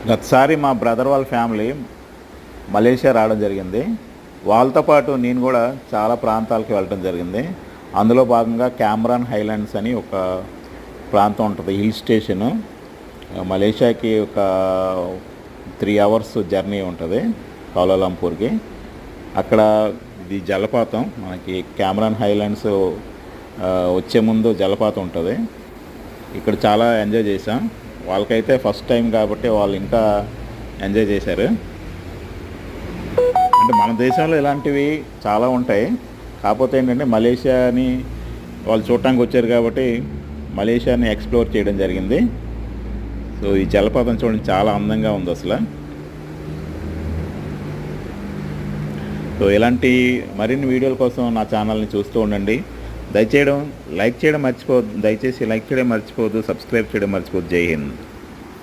గతసారి మా బ్రదర్ వాళ్ళ family Malaysia రావడం జరిగింది. వాళ్ళతో పాటు నేను కూడా చాలా ప్రాంతాలకు వెళ్ళడం జరిగింది. అందులో భాగంగా కెమెరాన్ హైలాండ్స్ అని ఒక ప్రాంతం ఉంటుంది, హిల్ స్టేషను. మలేషియాకి ఒక 3 అవర్స్ జర్నీ ఉంటుంది కౌలాలంపూర్కి. అక్కడ ఇది జలపాతం, మనకి కెమెరాన్ హైలాండ్స్ వచ్చే ముందు జలపాతం ఉంటుంది. ఇక్కడ చాలా ఎంజాయ్ చేసాం. వాళ్ళకైతే ఫస్ట్ టైం కాబట్టి వాళ్ళు ఇంకా ఎంజాయ్ చేశారు. అంటే మన దేశంలో ఇలాంటివి చాలా ఉంటాయి, కాకపోతే ఏంటంటే మలేషియాని వాళ్ళు చూడటానికి వచ్చారు కాబట్టి మలేషియాని ఎక్స్ప్లోర్ చేయడం జరిగింది. సో ఈ జలపాతం చూడండి, చాలా అందంగా ఉంది అసలు. సో ఇలాంటి మరిన్ని వీడియోల కోసం నా ఛానల్ని చూస్తూ ఉండండి. దయచేసి లైక్ చేయడం మర్చిపోవద్దు, సబ్స్క్రైబ్ చేయడం మర్చిపోవద్దు. జై హింద్.